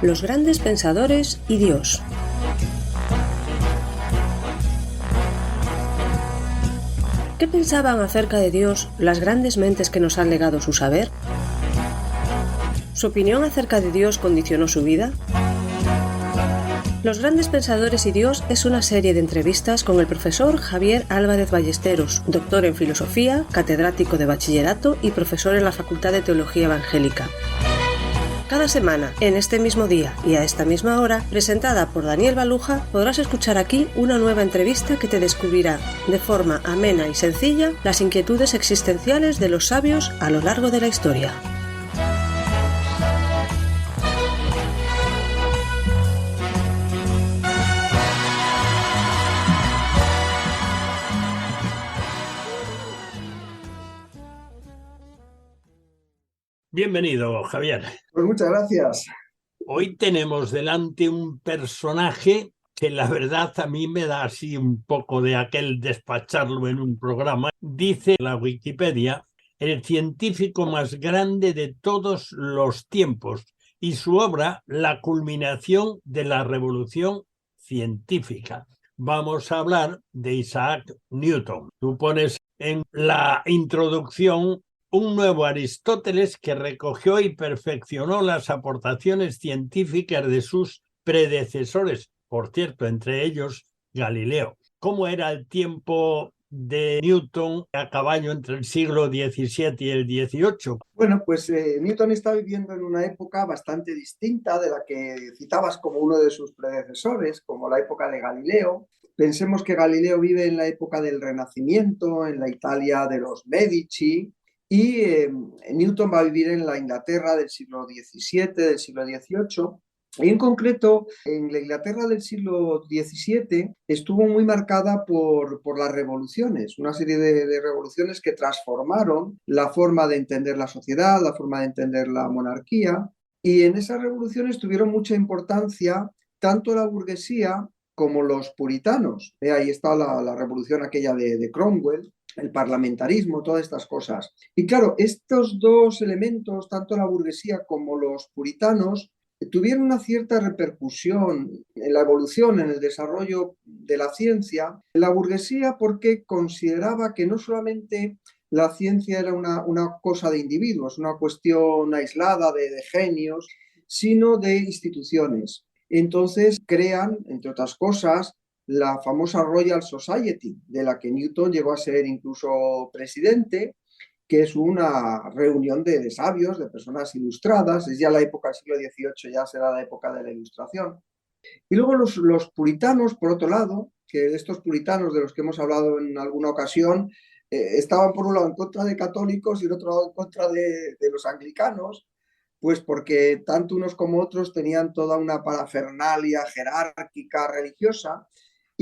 Los grandes pensadores y Dios. ¿Qué pensaban acerca de Dios las grandes mentes que nos han legado su saber? ¿Su opinión acerca de Dios condicionó su vida? Los grandes pensadores y Dios es una serie de entrevistas con el profesor Javier Álvarez Ballesteros, doctor en filosofía, catedrático de bachillerato y profesor en la Facultad de Teología Evangélica. Cada semana, en este mismo día y a esta misma hora, presentada por Daniel Baluja, podrás escuchar aquí una nueva entrevista que te descubrirá, de forma amena y sencilla, las inquietudes existenciales de los sabios a lo largo de la historia. Bienvenido, Javier. Pues muchas gracias. Hoy tenemos delante un personaje que la verdad a mí me da así un poco de aquel despacharlo en un programa. Dice la Wikipedia, el científico más grande de todos los tiempos y su obra, la culminación de la revolución científica. Vamos a hablar de Isaac Newton. Tú pones en la introducción un nuevo Aristóteles que recogió y perfeccionó las aportaciones científicas de sus predecesores, por cierto, entre ellos Galileo. ¿Cómo era el tiempo de Newton a caballo entre el siglo XVII y el XVIII? Bueno, pues Newton está viviendo en una época bastante distinta de la que citabas como uno de sus predecesores, como la época de Galileo. Pensemos que Galileo vive en la época del Renacimiento, en la Italia de los Medici, y Newton va a vivir en la Inglaterra del siglo XVII, del siglo XVIII. Y en concreto, en la Inglaterra del siglo XVII estuvo muy marcada por las revoluciones, una serie de revoluciones que transformaron la forma de entender la sociedad, la forma de entender la monarquía. Y en esas revoluciones tuvieron mucha importancia tanto la burguesía como los puritanos. Ahí está la revolución aquella de Cromwell, el parlamentarismo, todas estas cosas. Y claro, estos dos elementos, tanto la burguesía como los puritanos, tuvieron una cierta repercusión en la evolución, en el desarrollo de la ciencia. La burguesía porque consideraba que no solamente la ciencia era una cosa de individuos, una cuestión aislada de genios, sino de instituciones. Entonces crean, entre otras cosas, la famosa Royal Society, de la que Newton llegó a ser incluso presidente, que es una reunión de sabios, de personas ilustradas. Es ya la época del siglo XVIII, ya será la época de la Ilustración. Y luego los puritanos, por otro lado, que estos puritanos de los que hemos hablado en alguna ocasión, estaban por un lado en contra de católicos y por otro lado en contra de los anglicanos, pues porque tanto unos como otros tenían toda una parafernalia jerárquica religiosa.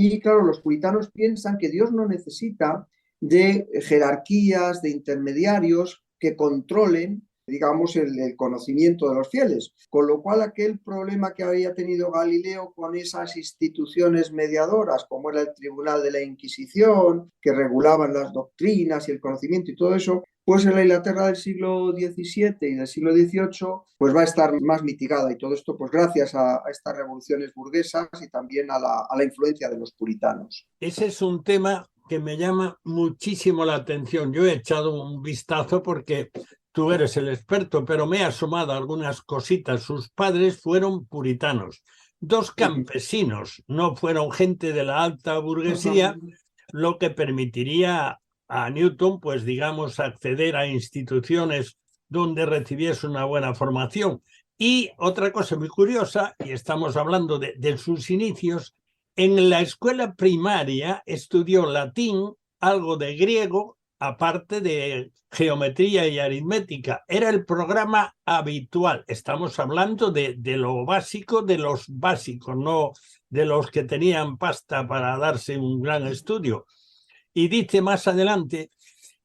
Y claro, los puritanos piensan que Dios no necesita de jerarquías, de intermediarios que controlen, digamos, el conocimiento de los fieles. Con lo cual, aquel problema que había tenido Galileo con esas instituciones mediadoras, como era el Tribunal de la Inquisición, que regulaban las doctrinas y el conocimiento y todo eso, pues en la Inglaterra del siglo XVII y del siglo XVIII pues va a estar más mitigada, y todo esto pues gracias a estas revoluciones burguesas y también a la influencia de los puritanos. Ese es un tema que me llama muchísimo la atención. Yo he echado un vistazo porque tú eres el experto, pero me he asomado a algunas cositas. Sus padres fueron puritanos, dos campesinos, no fueron gente de la alta burguesía, lo que permitiría a Newton, pues digamos, acceder a instituciones donde recibiese una buena formación. Y otra cosa muy curiosa, y estamos hablando de sus inicios, en la escuela primaria estudió latín, algo de griego, aparte de geometría y aritmética. Era el programa habitual. Estamos hablando de lo básico de los básicos, no de los que tenían pasta para darse un gran estudio. Y dice más adelante,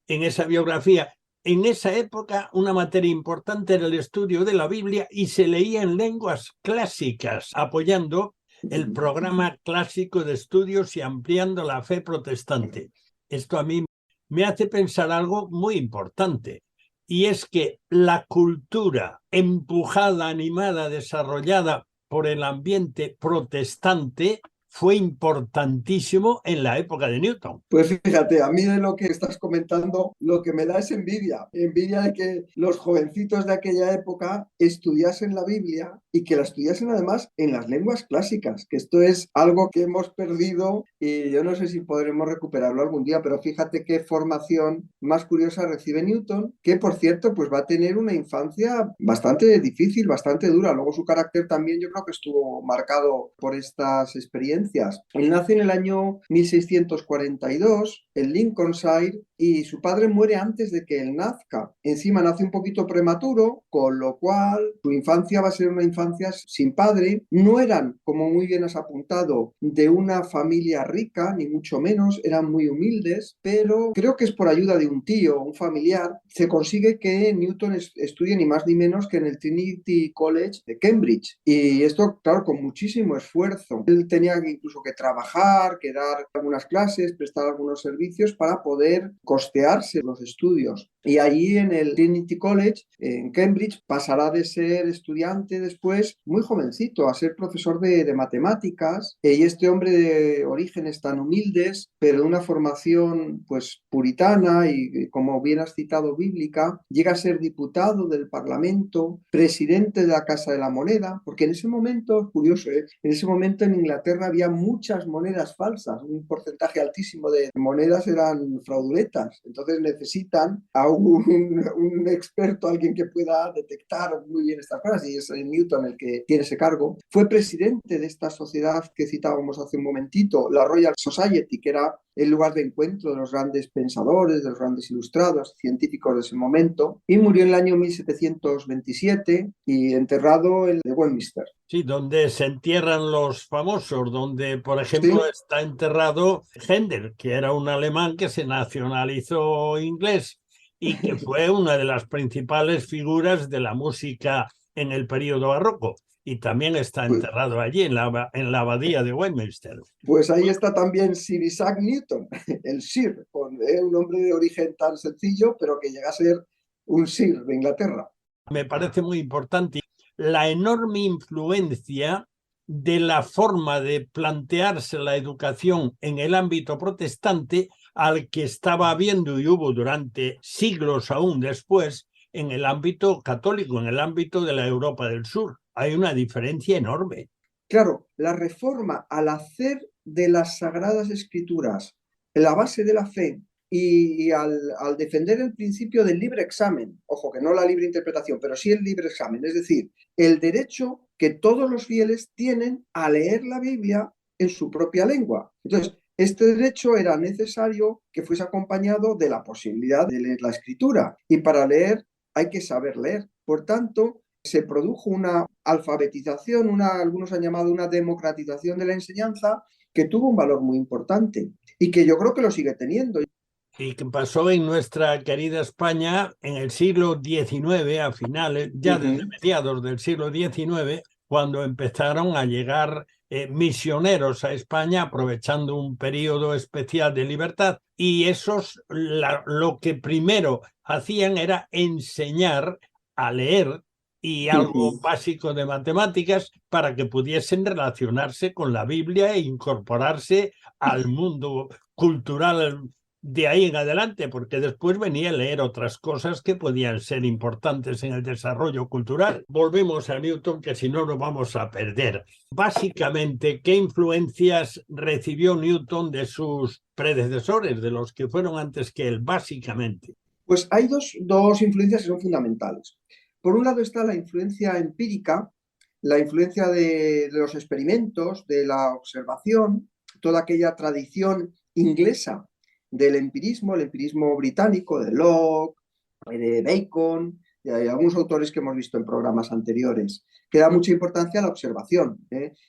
en esa biografía, en esa época una materia importante era el estudio de la Biblia y se leía en lenguas clásicas, apoyando el programa clásico de estudios y ampliando la fe protestante. Esto a mí me hace pensar algo muy importante, y es que la cultura empujada, animada, desarrollada por el ambiente protestante fue importantísimo en la época de Newton. Pues fíjate, a mí de lo que estás comentando, lo que me da es envidia. Envidia de que los jovencitos de aquella época estudiasen la Biblia y que la estudiasen además en las lenguas clásicas, que esto es algo que hemos perdido y yo no sé si podremos recuperarlo algún día, pero fíjate qué formación más curiosa recibe Newton, que por cierto, pues va a tener una infancia bastante difícil, bastante dura. Luego su carácter también yo creo que estuvo marcado por estas experiencias. Él nace en el año 1642 en Lincolnshire y su padre muere antes de que él nazca. Encima nace un poquito prematuro, con lo cual su infancia va a ser una infancia sin padre. No eran, como muy bien has apuntado, de una familia rica, ni mucho menos, eran muy humildes, pero creo que es por ayuda de un tío, un familiar, se consigue que Newton estudie ni más ni menos que en el Trinity College de Cambridge. Y esto, claro, con muchísimo esfuerzo. Él tenía incluso que trabajar, que dar algunas clases, prestar algunos servicios para poder costearse los estudios. Y allí en el Trinity College, en Cambridge, pasará de ser estudiante después, muy jovencito, a ser profesor de matemáticas. Y este hombre de orígenes tan humildes, pero de una formación pues puritana y, como bien has citado, bíblica, llega a ser diputado del Parlamento, presidente de la Casa de la Moneda, porque en ese momento, curioso, en ese momento en Inglaterra había muchas monedas falsas, un porcentaje altísimo de monedas eran fraudulentas, entonces necesitan a un experto, alguien que pueda detectar muy bien estas cosas, y es Newton el que tiene ese cargo. Fue presidente de esta sociedad que citábamos hace un momentito, la Royal Society, que era el lugar de encuentro de los grandes pensadores, de los grandes ilustrados, científicos de ese momento, y murió en el año 1727 y enterrado en Westminster. Sí, donde se entierran los famosos, donde, por ejemplo, Sí. está enterrado Händel, que era un alemán que se nacionalizó inglés y que fue una de las principales figuras de la música en el periodo barroco. Y también está enterrado allí, en la abadía de Westminster. Pues ahí está también Sir Isaac Newton, el Sir, con un nombre de origen tan sencillo, pero que llega a ser un Sir de Inglaterra. Me parece muy importante la enorme influencia de la forma de plantearse la educación en el ámbito protestante al que estaba habiendo y hubo durante siglos aún después en el ámbito católico, en el ámbito de la Europa del Sur. Hay una diferencia enorme. Claro, la Reforma, al hacer de las Sagradas Escrituras la base de la fe y al defender el principio del libre examen, ojo, que no la libre interpretación, pero sí el libre examen, es decir, el derecho que todos los fieles tienen a leer la Biblia en su propia lengua. Entonces, este derecho era necesario que fuese acompañado de la posibilidad de leer la Escritura, y para leer hay que saber leer. Por tanto, se produjo una alfabetización, algunos han llamado una democratización de la enseñanza, que tuvo un valor muy importante y que yo creo que lo sigue teniendo. Y que pasó en nuestra querida España en el siglo XIX, a finales, ya desde mediados del siglo XIX, cuando empezaron a llegar misioneros a España, aprovechando un periodo especial de libertad. Y esos lo que primero hacían era enseñar a leer y algo básico de matemáticas para que pudiesen relacionarse con la Biblia e incorporarse al mundo cultural de ahí en adelante, porque después venía a leer otras cosas que podían ser importantes en el desarrollo cultural. Volvemos a Newton, que si no nos vamos a perder. Básicamente, ¿qué influencias recibió Newton de sus predecesores, de los que fueron antes que él, básicamente? Pues hay dos influencias que son fundamentales. Por un lado está la influencia empírica, la influencia de los experimentos, de la observación, toda aquella tradición inglesa del empirismo, el empirismo británico, de Locke, de Bacon, de algunos autores que hemos visto en programas anteriores, que da mucha importancia a la observación.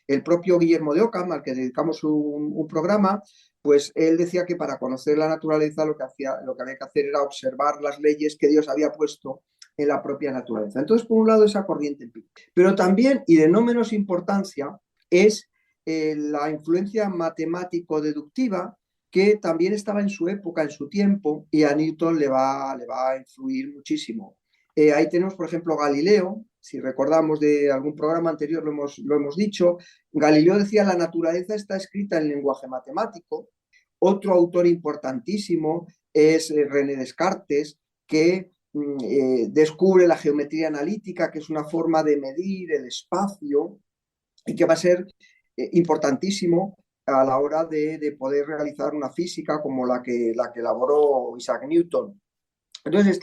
El propio Guillermo de Ockham, al que dedicamos un programa, pues él decía que para conocer la naturaleza lo que había que hacer era observar las leyes que Dios había puesto en la propia naturaleza. Entonces, por un lado, esa corriente empírica. Pero también, y de no menos importancia, es la influencia matemático-deductiva que también estaba en su época, en su tiempo, y a Newton le va a influir muchísimo. Ahí tenemos, por ejemplo, Galileo. Si recordamos de algún programa anterior lo hemos dicho. Galileo decía: la naturaleza está escrita en lenguaje matemático. Otro autor importantísimo es René Descartes, que descubre la geometría analítica, que es una forma de medir el espacio y que va a ser importantísimo a la hora de poder realizar una física como la que elaboró Isaac Newton. Entonces,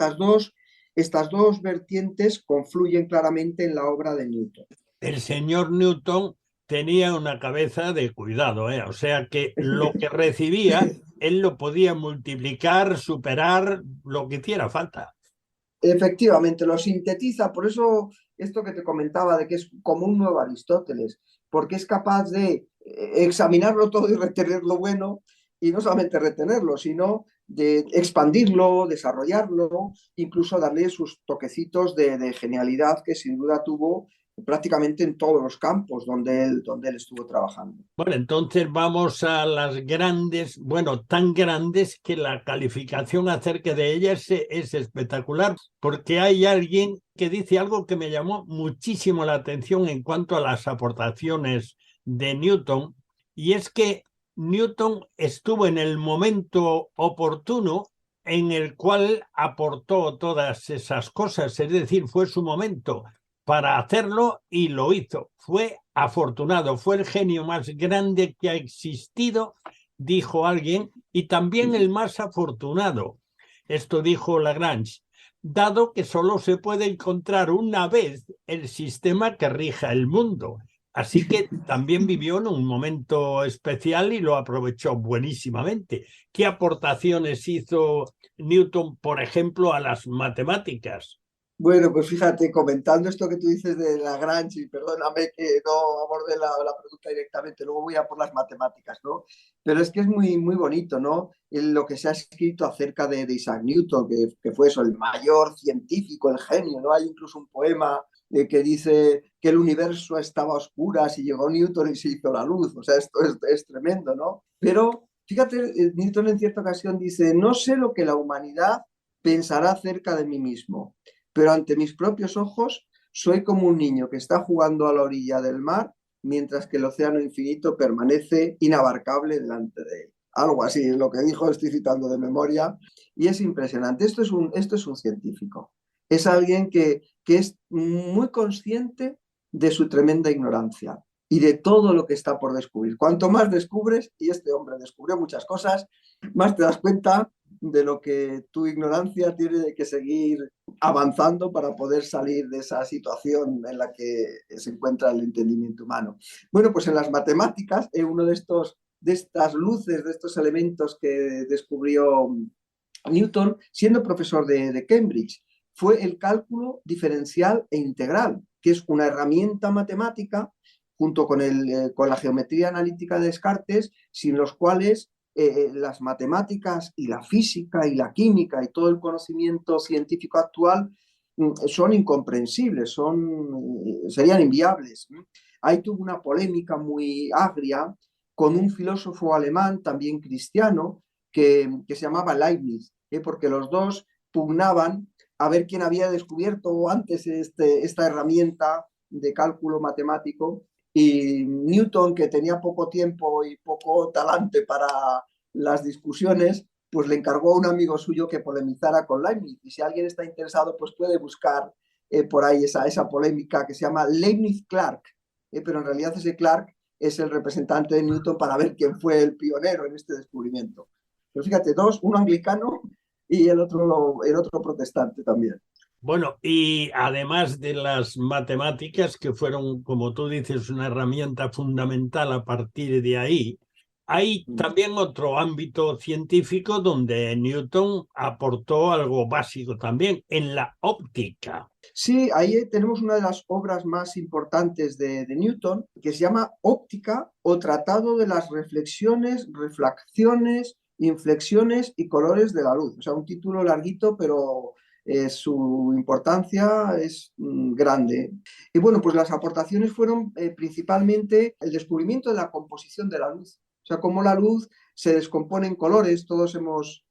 estas dos vertientes confluyen claramente en la obra de Newton. El señor Newton tenía una cabeza de cuidado, ¿eh? O sea que lo que recibía, él lo podía multiplicar, superar, lo que hiciera falta. Efectivamente, lo sintetiza, por eso esto que te comentaba de que es como un nuevo Aristóteles, porque es capaz de examinarlo todo y retener lo bueno, y no solamente retenerlo, sino de expandirlo, desarrollarlo, incluso darle sus toquecitos de genialidad que sin duda tuvo prácticamente en todos los campos donde él estuvo trabajando. Bueno, entonces vamos a las grandes, bueno, tan grandes que la calificación acerca de ellas es espectacular, porque hay alguien que dice algo que me llamó muchísimo la atención en cuanto a las aportaciones de Newton, y es que Newton estuvo en el momento oportuno en el cual aportó todas esas cosas, es decir, fue su momento para hacerlo y lo hizo. Fue afortunado, fue el genio más grande que ha existido, dijo alguien, y también el más afortunado. Esto dijo Lagrange, dado que solo se puede encontrar una vez el sistema que rija el mundo. Así que también vivió en un momento especial y lo aprovechó buenísimamente. ¿Qué aportaciones hizo Newton, por ejemplo, a las matemáticas? Bueno, pues fíjate, comentando esto que tú dices de Lagrange, y perdóname que no aborde la pregunta directamente, luego voy a por las matemáticas, ¿no? Pero es que es muy, muy bonito, ¿no? Lo que se ha escrito acerca de Isaac Newton, que fue eso, el mayor científico, el genio, ¿no? Hay incluso un poema que dice que el universo estaba a oscuras y llegó Newton y se hizo la luz. O sea, esto es tremendo, ¿no? Pero fíjate, Newton en cierta ocasión dice: no sé lo que la humanidad pensará acerca de mí mismo, pero ante mis propios ojos soy como un niño que está jugando a la orilla del mar mientras que el océano infinito permanece inabarcable delante de él. Algo así es lo que dijo, estoy citando de memoria, y es impresionante. Esto es un científico. Es alguien que es muy consciente de su tremenda ignorancia y de todo lo que está por descubrir. Cuanto más descubres, y este hombre descubrió muchas cosas, más te das cuenta de lo que tu ignorancia tiene que seguir avanzando para poder salir de esa situación en la que se encuentra el entendimiento humano. Bueno, pues en las matemáticas, uno de estas luces, de estos elementos que descubrió Newton, siendo profesor de Cambridge, fue el cálculo diferencial e integral, que es una herramienta matemática junto con la geometría analítica de Descartes, sin los cuales las matemáticas y la física y la química y todo el conocimiento científico actual son incomprensibles, serían inviables. Ahí tuvo una polémica muy agria con un filósofo alemán, también cristiano, que se llamaba Leibniz, porque los dos pugnaban a ver quién había descubierto antes esta herramienta de cálculo matemático. Y Newton, que tenía poco tiempo y poco talante para las discusiones, pues le encargó a un amigo suyo que polemizara con Leibniz. Y si alguien está interesado, pues puede buscar por ahí esa polémica que se llama Leibniz-Clark. Pero en realidad ese Clark es el representante de Newton para ver quién fue el pionero en este descubrimiento. Pero fíjate, uno anglicano y el otro protestante también. Bueno, y además de las matemáticas, que fueron, como tú dices, una herramienta fundamental a partir de ahí, hay también otro ámbito científico donde Newton aportó algo básico también, en la óptica. Sí, ahí tenemos una de las obras más importantes de Newton, que se llama Óptica o Tratado de las Reflexiones, Refracciones, Inflexiones y Colores de la Luz. O sea, un título larguito, pero su importancia es grande. Y bueno, pues las aportaciones fueron principalmente el descubrimiento de la composición de la luz. O sea, cómo la luz se descompone en colores. Todos hemos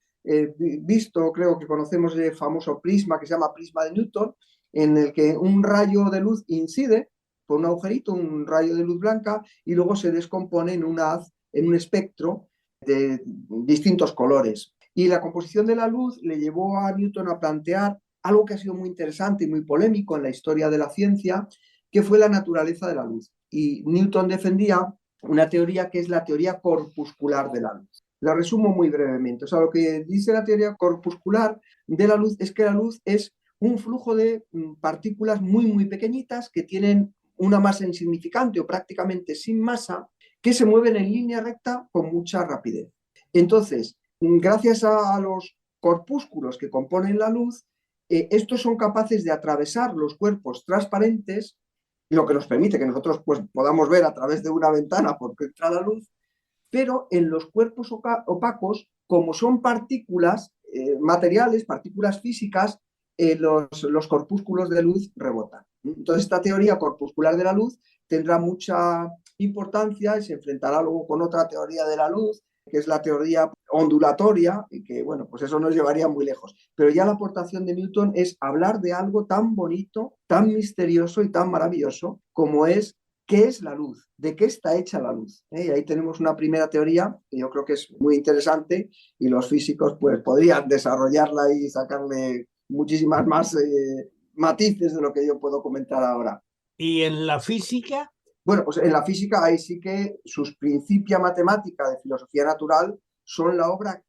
visto, creo que conocemos el famoso prisma que se llama prisma de Newton, en el que un rayo de luz incide por un agujerito, un rayo de luz blanca, y luego se descompone en un haz, en un espectro de distintos colores. Y la composición de la luz le llevó a Newton a plantear algo que ha sido muy interesante y muy polémico en la historia de la ciencia, que fue la naturaleza de la luz. Y Newton defendía una teoría que es la teoría corpuscular de la luz. La resumo muy brevemente. O sea, lo que dice la teoría corpuscular de la luz es que la luz es un flujo de partículas muy, muy pequeñitas que tienen una masa insignificante o prácticamente sin masa, que se mueven en línea recta con mucha rapidez. Entonces, gracias a los corpúsculos que componen la luz, estos son capaces de atravesar los cuerpos transparentes, lo que nos permite que nosotros pues, podamos ver a través de una ventana porque entra la luz, pero en los cuerpos opacos, como son partículas materiales, partículas físicas, los corpúsculos de luz rebotan. Entonces, esta teoría corpuscular de la luz tendrá mucha importancia y se enfrentará luego con otra teoría de la luz, que es la teoría ondulatoria, y que, bueno, pues eso nos llevaría muy lejos. Pero ya la aportación de Newton es hablar de algo tan bonito, tan misterioso y tan maravilloso como es ¿qué es la luz? ¿De qué está hecha la luz? Y ahí tenemos una primera teoría que yo creo que es muy interesante y los físicos pues, podrían desarrollarla y sacarle muchísimas más matices de lo que yo puedo comentar ahora. ¿Y en la física? Bueno, pues en la física ahí sí que sus Principia Mathematica de filosofía natural son la obra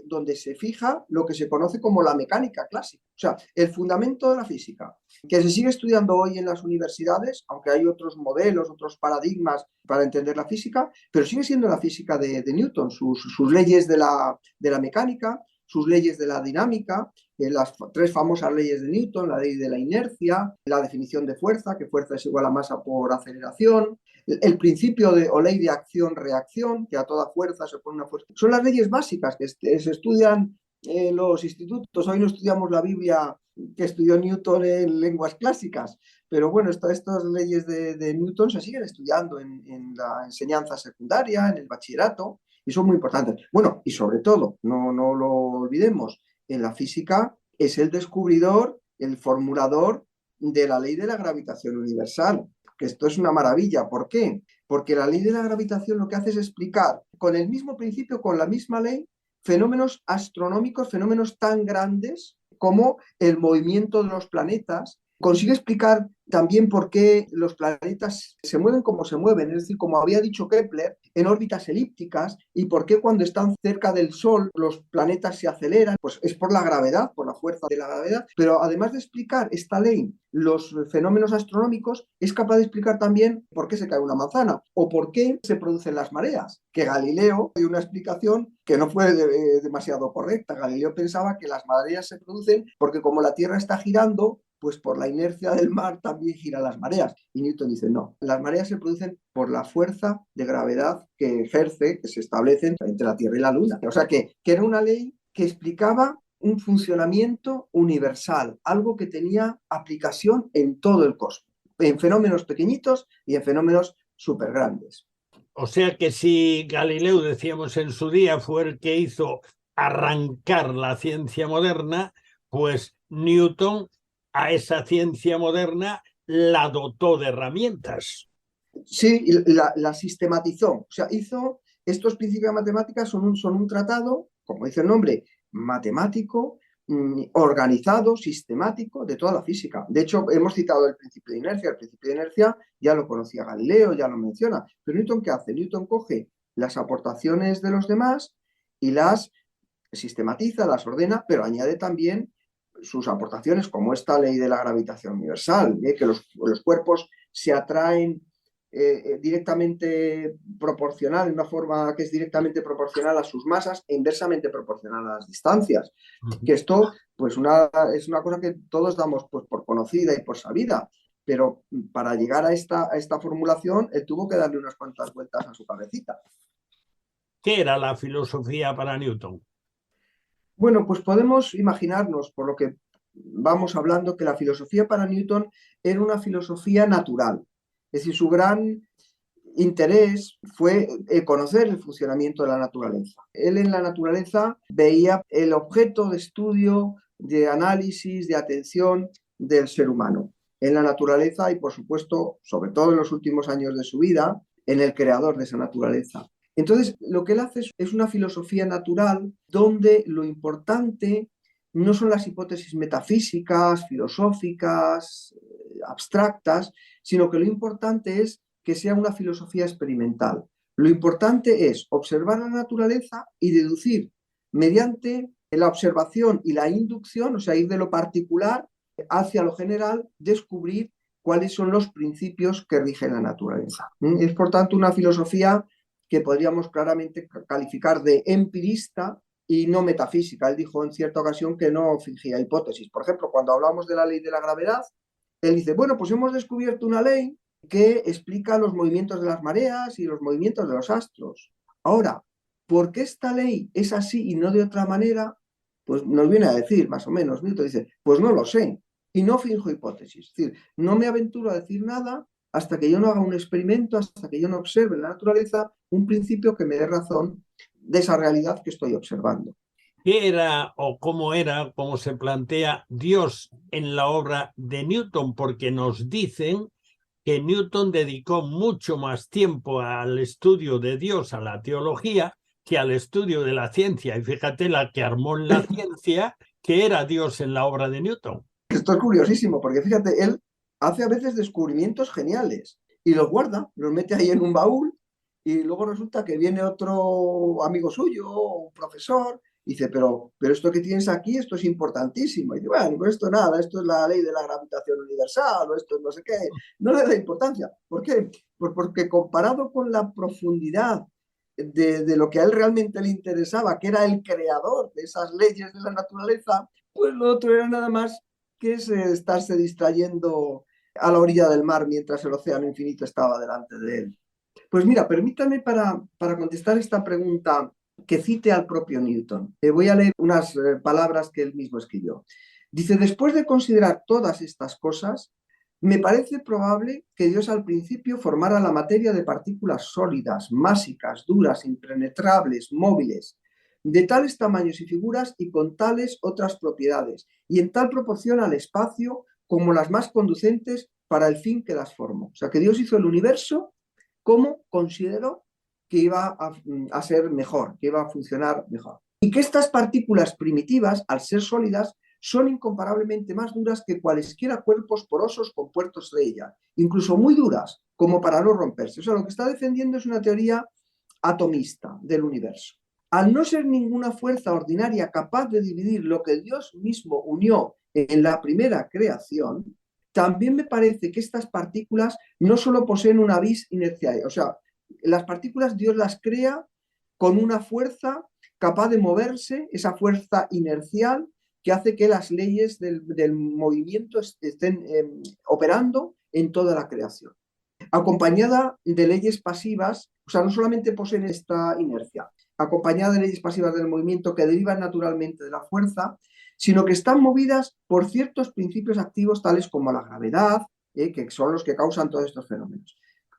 donde se fija lo que se conoce como la mecánica clásica. O sea, el fundamento de la física, que se sigue estudiando hoy en las universidades, aunque hay otros modelos, otros paradigmas para entender la física, pero sigue siendo la física de Newton, sus leyes de la mecánica, sus leyes de la dinámica, las tres famosas leyes de Newton, la ley de la inercia, la definición de fuerza, que fuerza es igual a masa por aceleración, el principio o ley de acción-reacción, que a toda fuerza se pone una fuerza. Son las leyes básicas que se estudian en los institutos. Hoy no estudiamos la Biblia que estudió Newton en lenguas clásicas, pero bueno, estas leyes de Newton se siguen estudiando en la enseñanza secundaria, en el bachillerato, y son muy importantes. Bueno, y sobre todo, no lo olvidemos, en la física es el descubridor, el formulador de la ley de la gravitación universal, que esto es una maravilla. ¿Por qué? Porque la ley de la gravitación lo que hace es explicar con el mismo principio, con la misma ley, fenómenos astronómicos, fenómenos tan grandes como el movimiento de los planetas. Consigue explicar también por qué los planetas se mueven como se mueven, es decir, como había dicho Kepler, en órbitas elípticas, y por qué cuando están cerca del Sol los planetas se aceleran, pues es por la gravedad, por la fuerza de la gravedad. Pero además de explicar esta ley, los fenómenos astronómicos, es capaz de explicar también por qué se cae una manzana o por qué se producen las mareas, que Galileo dio una explicación que no fue demasiado correcta. Galileo pensaba que las mareas se producen porque como la Tierra está girando, pues por la inercia del mar también giran las mareas. Y Newton dice, no, las mareas se producen por la fuerza de gravedad que ejerce, que se establece entre la Tierra y la Luna. O sea que era una ley que explicaba un funcionamiento universal, algo que tenía aplicación en todo el cosmos, en fenómenos pequeñitos y en fenómenos súper grandes. O sea que si Galileo, decíamos en su día, fue el que hizo arrancar la ciencia moderna, pues Newton a esa ciencia moderna la dotó de herramientas. Sí, la sistematizó. O sea, hizo estos principios de matemáticas, son un tratado, como dice el nombre, matemático, organizado, sistemático, de toda la física. De hecho, hemos citado el principio de inercia. El principio de inercia ya lo conocía Galileo, ya lo menciona. Pero Newton, ¿qué hace? Newton coge las aportaciones de los demás y las sistematiza, las ordena, pero añade también sus aportaciones, como esta ley de la gravitación universal, que los cuerpos se atraen directamente proporcional, en una forma que es directamente proporcional a sus masas e inversamente proporcional a las distancias. Que esto pues es una cosa que todos damos pues, por conocida y por sabida, pero para llegar a esta formulación él tuvo que darle unas cuantas vueltas a su cabecita. ¿Qué era la filosofía para Newton? Bueno, pues podemos imaginarnos, por lo que vamos hablando, que la filosofía para Newton era una filosofía natural. Es decir, su gran interés fue conocer el funcionamiento de la naturaleza. Él en la naturaleza veía el objeto de estudio, de análisis, de atención del ser humano. En la naturaleza y, por supuesto, sobre todo en los últimos años de su vida, en el creador de esa naturaleza. Entonces, lo que él hace es una filosofía natural donde lo importante no son las hipótesis metafísicas, filosóficas, abstractas, sino que lo importante es que sea una filosofía experimental. Lo importante es observar la naturaleza y deducir mediante la observación y la inducción, o sea, ir de lo particular hacia lo general, descubrir cuáles son los principios que rigen la naturaleza. Es, por tanto, una filosofía que podríamos claramente calificar de empirista y no metafísica. Él dijo en cierta ocasión que no fingía hipótesis. Por ejemplo, cuando hablamos de la ley de la gravedad, él dice, bueno, pues hemos descubierto una ley que explica los movimientos de las mareas y los movimientos de los astros. Ahora, ¿por qué esta ley es así y no de otra manera? Pues nos viene a decir, más o menos, Newton dice, pues no lo sé, y no finjo hipótesis. Es decir, no me aventuro a decir nada hasta que yo no haga un experimento, hasta que yo no observe en la naturaleza un principio que me dé razón de esa realidad que estoy observando. ¿Qué era o cómo se plantea Dios en la obra de Newton? Porque nos dicen que Newton dedicó mucho más tiempo al estudio de Dios, a la teología, que al estudio de la ciencia. Y fíjate la que armó en la ciencia, que era Dios en la obra de Newton. Esto es curiosísimo, porque fíjate, él hace a veces descubrimientos geniales y los guarda, los mete ahí en un baúl y luego resulta que viene otro amigo suyo, un profesor, y dice, pero esto que tienes aquí, esto es importantísimo. Y dice, bueno, pues esto nada, esto es la ley de la gravitación universal o esto es no sé qué. No le da importancia. ¿Por qué? Pues porque comparado con la profundidad de lo que a él realmente le interesaba, que era el creador de esas leyes de la naturaleza, pues lo otro era nada más que es estarse distrayendo a la orilla del mar mientras el océano infinito estaba delante de él. Pues mira, permítame para contestar esta pregunta que cite al propio Newton. Voy a leer unas palabras que él mismo escribió. Dice, después de considerar todas estas cosas, me parece probable que Dios al principio formara la materia de partículas sólidas, másicas, duras, impenetrables, móviles, de tales tamaños y figuras y con tales otras propiedades, y en tal proporción al espacio como las más conducentes para el fin que las formó. O sea, que Dios hizo el universo como consideró que iba a ser mejor, que iba a funcionar mejor. Y que estas partículas primitivas, al ser sólidas, son incomparablemente más duras que cualesquiera cuerpos porosos compuestos de ella, incluso muy duras, como para no romperse. O sea, lo que está defendiendo es una teoría atomista del universo. Al no ser ninguna fuerza ordinaria capaz de dividir lo que Dios mismo unió en la primera creación, también me parece que estas partículas no solo poseen una vis inercial, o sea, las partículas Dios las crea con una fuerza capaz de moverse, esa fuerza inercial que hace que las leyes del movimiento estén operando en toda la creación. Acompañada de leyes pasivas, o sea, no solamente poseen esta inercia, acompañada de leyes pasivas del movimiento que derivan naturalmente de la fuerza, sino que están movidas por ciertos principios activos tales como la gravedad, que son los que causan todos estos fenómenos.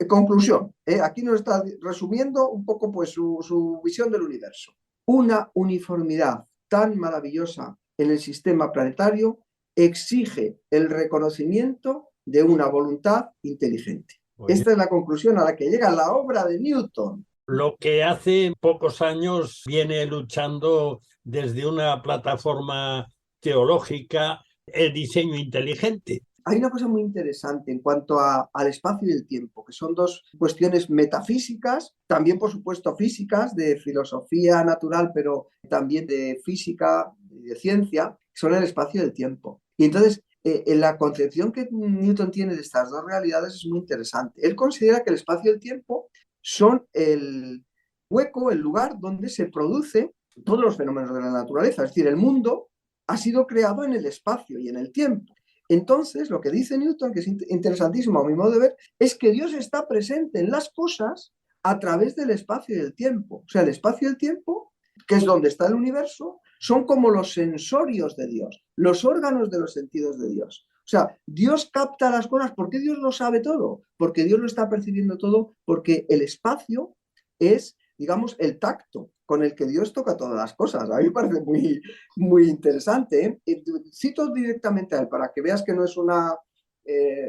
Conclusión, aquí nos está resumiendo un poco pues, su visión del universo. Una uniformidad tan maravillosa en el sistema planetario exige el reconocimiento de una voluntad inteligente. Esta es la conclusión a la que llega la obra de Newton. Lo que hace pocos años viene luchando desde una plataforma teológica el diseño inteligente. Hay una cosa muy interesante en cuanto al espacio y el tiempo, que son dos cuestiones metafísicas, también por supuesto físicas, de filosofía natural, pero también de física y de ciencia, que son el espacio y el tiempo. Y entonces, la concepción que Newton tiene de estas dos realidades es muy interesante. Él considera que el espacio y el tiempo son el hueco, el lugar donde se producen todos los fenómenos de la naturaleza. Es decir, el mundo ha sido creado en el espacio y en el tiempo. Entonces, lo que dice Newton, que es interesantísimo a mi modo de ver, es que Dios está presente en las cosas a través del espacio y del tiempo. O sea, el espacio y el tiempo, que es donde está el universo, son como los sensorios de Dios, los órganos de los sentidos de Dios. O sea, Dios capta las cosas. ¿Por qué Dios lo sabe todo? Porque Dios lo está percibiendo todo, porque el espacio es, digamos, el tacto con el que Dios toca todas las cosas. A mí me parece muy, muy interesante, ¿eh? Y cito directamente a él para que veas que no es una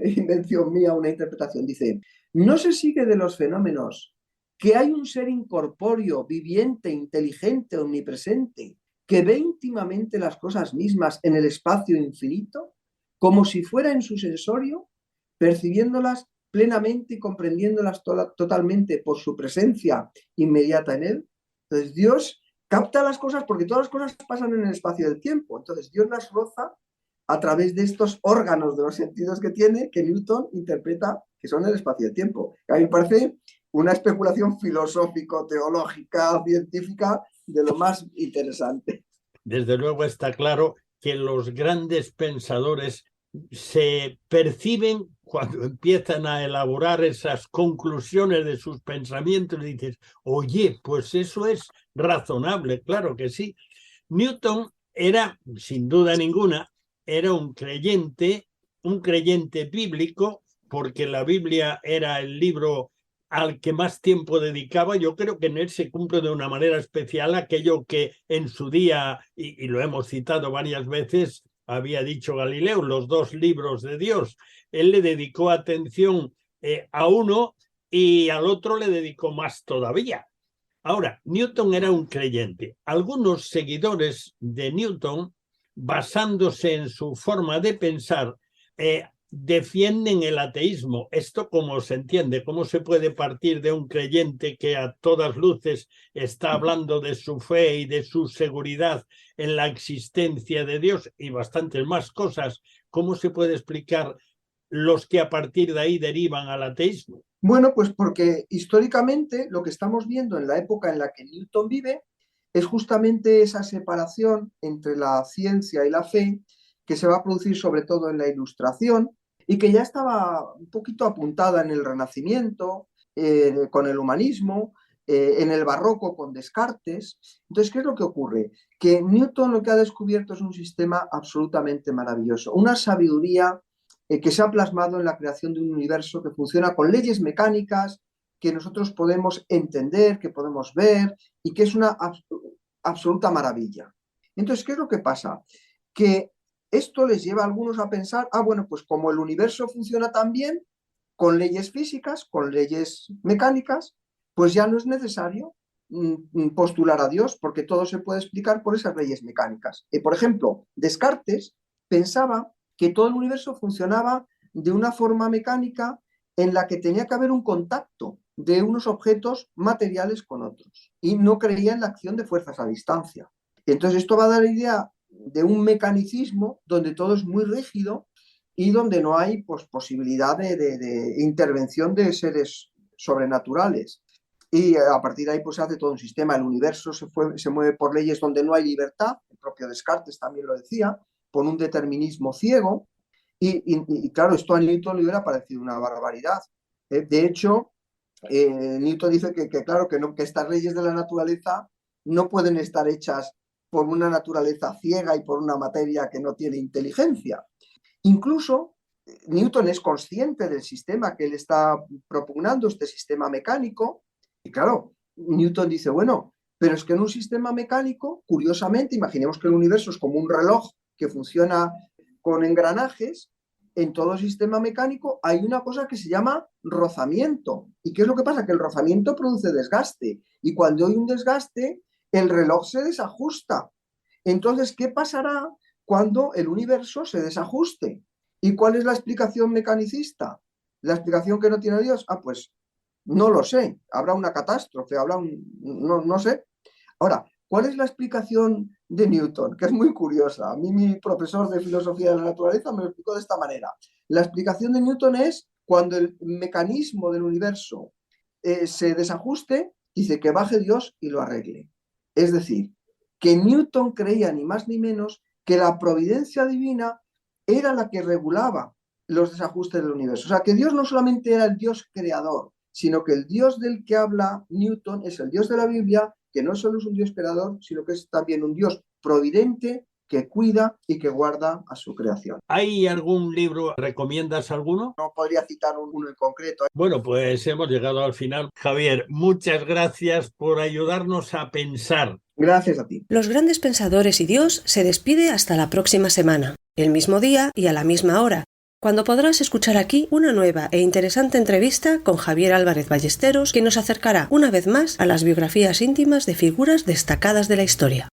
invención mía, una interpretación. Dice, no se sigue de los fenómenos que hay un ser incorpóreo, viviente, inteligente, omnipresente, que ve íntimamente las cosas mismas en el espacio infinito, como si fuera en su sensorio, percibiéndolas plenamente y comprendiéndolas totalmente por su presencia inmediata en él. Entonces Dios capta las cosas porque todas las cosas pasan en el espacio del tiempo. Entonces Dios las roza a través de estos órganos de los sentidos que tiene, que Newton interpreta que son el espacio del tiempo. A mí me parece una especulación filosófico, teológica, científica, de lo más interesante. Desde luego está claro que los grandes pensadores se perciben cuando empiezan a elaborar esas conclusiones de sus pensamientos y dices, oye, pues eso es razonable, claro que sí. Newton era, sin duda ninguna, era un creyente bíblico, porque la Biblia era el libro al que más tiempo dedicaba. Yo creo que en él se cumple de una manera especial aquello que en su día, y lo hemos citado varias veces, había dicho Galileo, los 2 libros de Dios. Él le dedicó atención a uno y al otro le dedicó más todavía. Ahora, Newton era un creyente. Algunos seguidores de Newton, basándose en su forma de pensar, defienden el ateísmo. ¿Esto cómo se entiende? ¿Cómo se puede partir de un creyente que a todas luces está hablando de su fe y de su seguridad en la existencia de Dios y bastantes más cosas? ¿Cómo se puede explicar los que a partir de ahí derivan al ateísmo? Bueno, pues porque históricamente lo que estamos viendo en la época en la que Newton vive es justamente esa separación entre la ciencia y la fe que se va a producir sobre todo en la Ilustración y que ya estaba un poquito apuntada en el Renacimiento, con el humanismo, en el Barroco con Descartes. Entonces, ¿qué es lo que ocurre? Que Newton lo que ha descubierto es un sistema absolutamente maravilloso, una sabiduría que se ha plasmado en la creación de un universo que funciona con leyes mecánicas que nosotros podemos entender, que podemos ver y que es una absoluta maravilla. Entonces, ¿qué es lo que pasa? Que esto les lleva a algunos a pensar, bueno, pues como el universo funciona tan bien, con leyes físicas, con leyes mecánicas, pues ya no es necesario postular a Dios, porque todo se puede explicar por esas leyes mecánicas. Por ejemplo, Descartes pensaba que todo el universo funcionaba de una forma mecánica en la que tenía que haber un contacto de unos objetos materiales con otros, y no creía en la acción de fuerzas a distancia. Entonces esto va a dar idea de un mecanicismo donde todo es muy rígido y donde no hay pues, posibilidad de intervención de seres sobrenaturales. Y a partir de ahí pues, se hace todo un sistema. El universo se mueve por leyes donde no hay libertad, el propio Descartes también lo decía, por un determinismo ciego. Y claro, esto a Newton le hubiera parecido una barbaridad. De hecho, Newton dice claro, que estas leyes de la naturaleza no pueden estar hechas por una naturaleza ciega y por una materia que no tiene inteligencia. Incluso Newton es consciente del sistema que él está propugnando, este sistema mecánico, y claro, Newton dice, bueno, pero es que en un sistema mecánico, curiosamente, imaginemos que el universo es como un reloj que funciona con engranajes. En todo sistema mecánico hay una cosa que se llama rozamiento. ¿Y qué es lo que pasa? Que el rozamiento produce desgaste, y cuando hay un desgaste, el reloj se desajusta. Entonces, ¿qué pasará cuando el universo se desajuste? ¿Y cuál es la explicación mecanicista? ¿La explicación que no tiene Dios? Pues no lo sé. Habrá una catástrofe, no sé. Ahora, ¿cuál es la explicación de Newton? Que es muy curiosa. A mí mi profesor de filosofía de la naturaleza me lo explicó de esta manera. La explicación de Newton es cuando el mecanismo del universo se desajuste, dice que baje Dios y lo arregle. Es decir, que Newton creía ni más ni menos que la providencia divina era la que regulaba los desajustes del universo. O sea, que Dios no solamente era el Dios creador, sino que el Dios del que habla Newton es el Dios de la Biblia, que no solo es un Dios creador, sino que es también un Dios providente que cuida y que guarda a su creación. ¿Hay algún libro? ¿Recomiendas alguno? No podría citar uno en concreto. Bueno, pues hemos llegado al final. Javier, muchas gracias por ayudarnos a pensar. Gracias a ti. Los grandes pensadores y Dios se despide hasta la próxima semana, el mismo día y a la misma hora, cuando podrás escuchar aquí una nueva e interesante entrevista con Javier Álvarez Ballesteros, que nos acercará una vez más a las biografías íntimas de figuras destacadas de la historia.